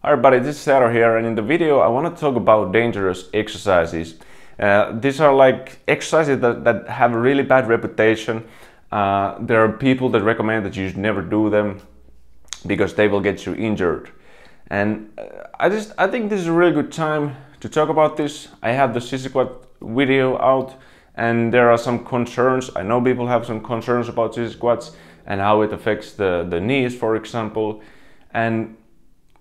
Hi everybody, this is Eero here, and in the video I want to talk about dangerous exercises. These are like exercises that have a really bad reputation. There are people that recommend that you should never do them because they will get you injured. And I think this is a really good time to talk about this. I have the Sissy squat video out and there are some concerns. I know people have some concerns about Sissy squats and how it affects the knees, for example. And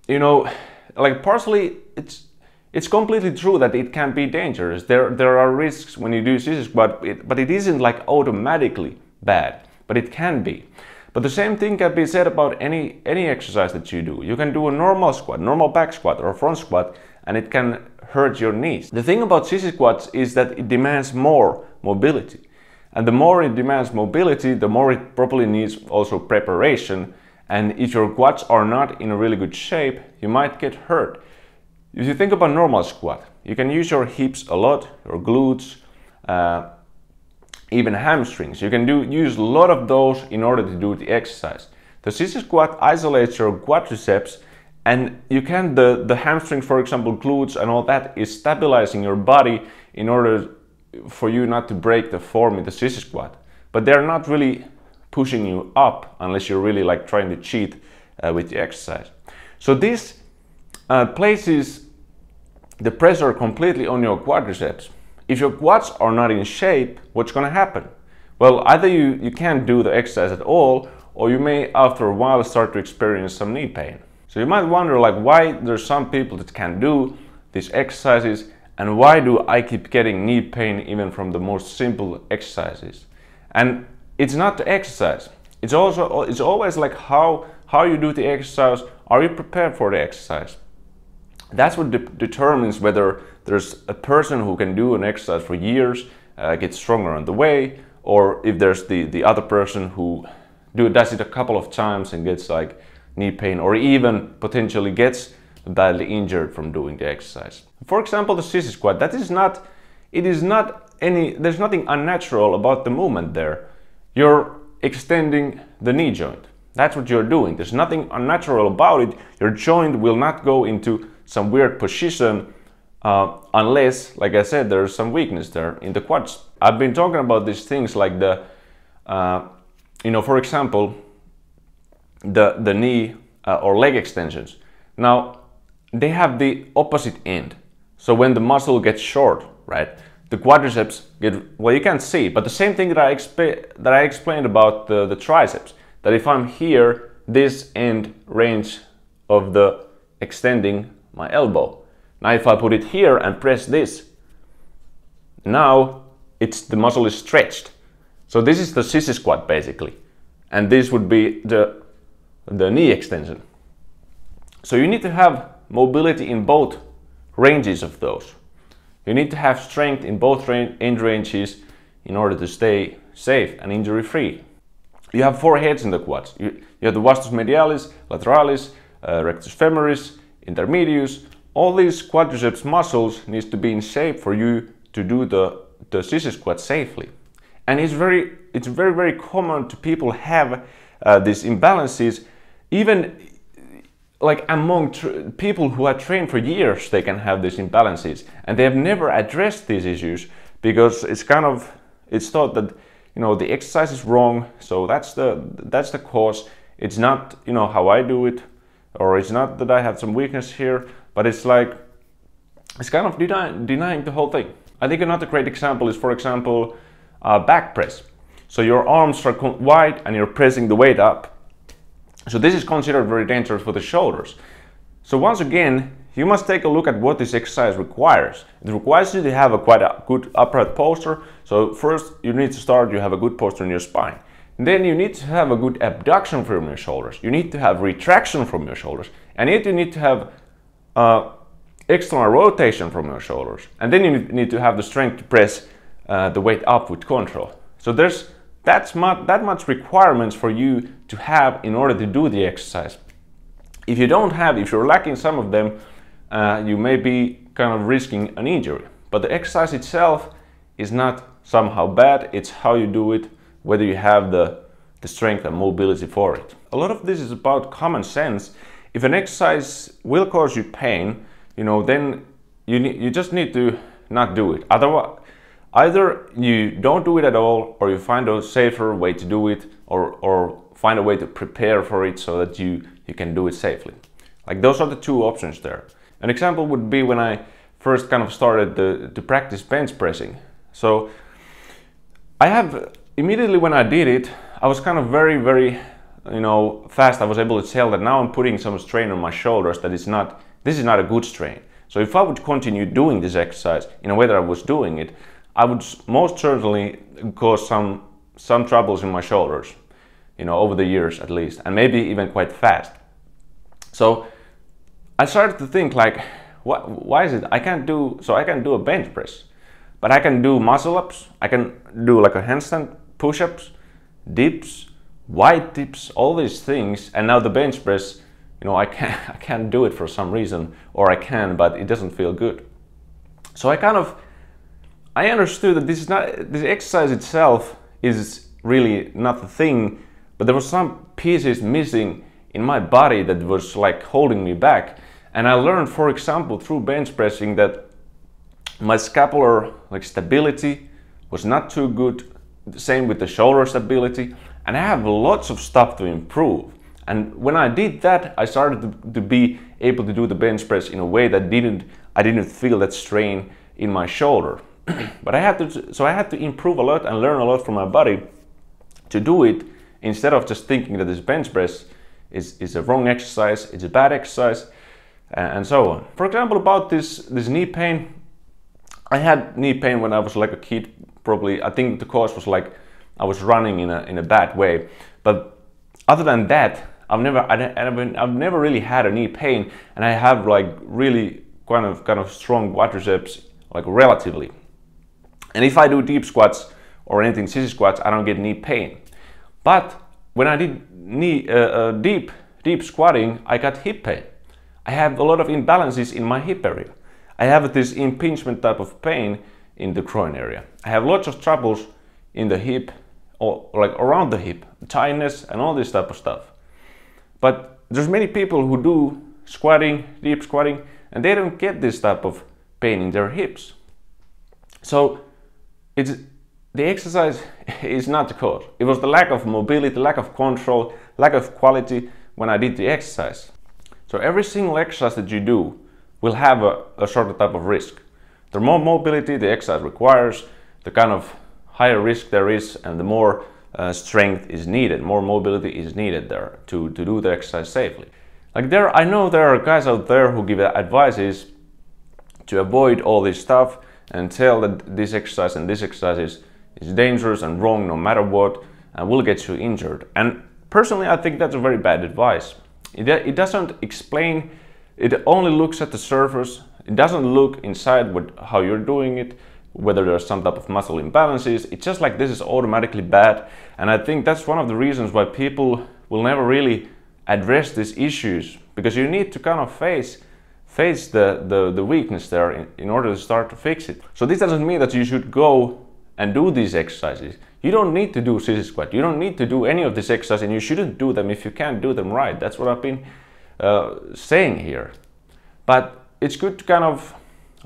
you know, like partially it's completely true that it can be dangerous. There are risks when you do Sissy squat, but it isn't like automatically bad, but it can be. But the same thing can be said about any exercise that you do. You can do a normal squat, normal back squat or front squat, and it can hurt your knees. The thing about Sissy squats is that it demands more mobility. And the more it demands mobility, the more it probably needs also preparation. And if your quads are not in a really good shape, you might get hurt. If you think about normal squat, you can use your hips a lot, your glutes, even hamstrings. You can use a lot of those in order to do the exercise. The Sissy squat isolates your quadriceps, and you can, the hamstrings, for example, glutes and all that is stabilizing your body in order for you not to break the form in the Sissy squat. But they're not really pushing you up unless you're really like trying to cheat with the exercise. So this places the pressure completely on your quadriceps. If your quads are not in shape, what's going to happen? Well, either you can't do the exercise at all, or you may after a while start to experience some knee pain. So you might wonder like why there's some people that can do these exercises and why do I keep getting knee pain even from the most simple exercises? And it's not the exercise. It's always like how you do the exercise. Are you prepared for the exercise? That's what determines whether there's a person who can do an exercise for years, gets stronger on the way, or if there's the other person who does it a couple of times and gets like knee pain, or even potentially gets badly injured from doing the exercise. For example, the Sissy squat, there's nothing unnatural about the movement there. You're extending the knee joint. That's what you're doing. There's nothing unnatural about it. Your joint will not go into some weird position unless, like I said, there's some weakness there in the quads. I've been talking about these things like for example, the knee or leg extensions. Now, they have the opposite end. So when the muscle gets short, right, the quadriceps you can't see, but the same thing that I explained about the triceps, that if I'm here, this end range of the extending my elbow. Now if I put it here and press this, now the muscle is stretched. So this is the Sissy squat basically, and this would be the knee extension. So you need to have mobility in both ranges of those. You need to have strength in both end ranges in order to stay safe and injury-free. You have four heads in the quads. You have the vastus medialis, lateralis, rectus femoris, intermedius. All these quadriceps muscles needs to be in shape for you to do the Sissy squat safely. And it's very common to people have these imbalances, even like among people who have trained for years. They can have these imbalances and they have never addressed these issues because it's thought that the exercise is wrong, so that's the cause. It's not how I do it, or it's not that I have some weakness here, but it's kind of denying the whole thing. I think another great example is, for example, back press. So your arms are wide and you're pressing the weight up. So this is considered very dangerous for the shoulders. So once again, you must take a look at what this exercise requires. It requires you to have quite a good upright posture. So first you need to start, you have a good posture in your spine. And then you need to have a good abduction from your shoulders. You need to have retraction from your shoulders. And yet you need to have external rotation from your shoulders. And then you need to have the strength to press the weight up with control. So there's that much requirements for you to have in order to do the exercise. If you're lacking some of them, you may be kind of risking an injury. But the exercise itself is not somehow bad, it's how you do it, whether you have the strength and mobility for it. A lot of this is about common sense. if an exercise will cause you pain, then you just need to not do it. Otherwise, either you don't do it at all, or you find a safer way to do it, or find a way to prepare for it so that you can do it safely. Like, those are the two options there. An example would be when I first kind of started to practice bench pressing. So immediately when I did it, I was kind of very fast. I was able to tell that now I'm putting some strain on my shoulders, that this is not a good strain. So if I would continue doing this exercise in a way that I was doing it, I would most certainly cause some troubles in my shoulders, over the years at least, and maybe even quite fast. So I started to think, like, why is it I can do a bench press, but I can do muscle ups, I can do like a handstand, push-ups, dips, wide dips, all these things, and now the bench press, I can't do it for some reason, or I can, but it doesn't feel good. So I understood that this exercise itself is really not the thing, but there were some pieces missing in my body that was like holding me back. And I learned, for example, through bench pressing, that my scapular stability was not too good. Same with the shoulder stability, and I have lots of stuff to improve. And when I did that, I started to be able to do the bench press in a way that I didn't feel that strain in my shoulder. But I had to improve a lot and learn a lot from my body to do it, instead of just thinking that this bench press is a wrong exercise, it's a bad exercise, and so on. For example, about this knee pain, I had knee pain when I was like a kid. Probably, I think the cause was like I was running in a bad way. But other than that, I've never really had a knee pain, and I have like really kind of strong quadriceps, like relatively. And if I do deep squats or anything sissy squats, I don't get knee pain. But when I did deep squatting, I got hip pain. I have a lot of imbalances in my hip area. I have this impingement type of pain in the groin area. I have lots of troubles in the hip, or like around the hip, tightness and all this type of stuff. But there's many people who do squatting, deep squatting, and they don't get this type of pain in their hips. So the exercise is not the cause. It was the lack of mobility, lack of control, lack of quality when I did the exercise. So every single exercise that you do will have a certain type of risk. The more mobility the exercise requires, the kind of higher risk there is, and the more strength is needed, more mobility is needed there to do the exercise safely. Like I know there are guys out there who give advices to avoid all this stuff and tell that this exercise and this exercise is dangerous and wrong no matter what, and will get you injured. And personally, I think that's a very bad advice. It doesn't explain, it only looks at the surface. It doesn't look inside how you're doing it, whether there's some type of muscle imbalances. It's just like this is automatically bad. And I think that's one of the reasons why people will never really address these issues, because you need to kind of face the weakness there in order to start to fix it. So this doesn't mean that you should go and do these exercises. You don't need to do sissy squat. You don't need to do any of this exercise, and you shouldn't do them if you can't do them right. That's what I've been saying here. But it's good to kind of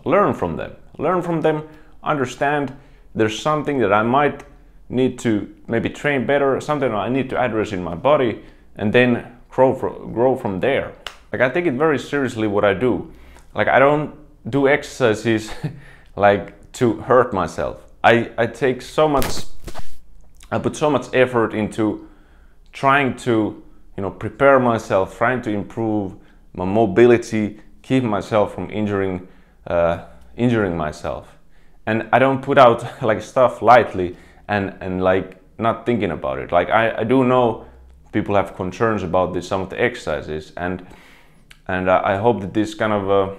learn from them, understand there's something that I might need to maybe train better, something I need to address in my body, and then grow from there. Like, I take it very seriously what I do. Like, I don't do exercises like to hurt myself. I put so much effort into trying to, prepare myself, trying to improve my mobility, keep myself from injuring myself. And I don't put out like stuff lightly and like not thinking about it. Like, I do know people have concerns about some of the exercises, and I hope that this kind of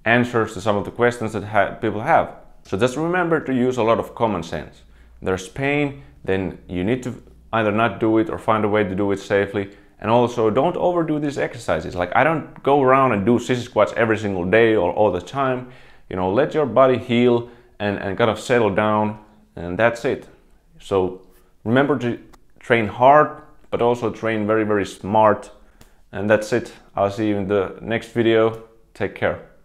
answers to some of the questions that people have. So just remember to use a lot of common sense. There's pain, then you need to either not do it or find a way to do it safely. And also, don't overdo these exercises. Like, I don't go around and do sissy squats every single day or all the time. Let your body heal and kind of settle down, and that's it. So remember to train hard, but also train very, very smart And that's it. I'll see you in the next video. Take care.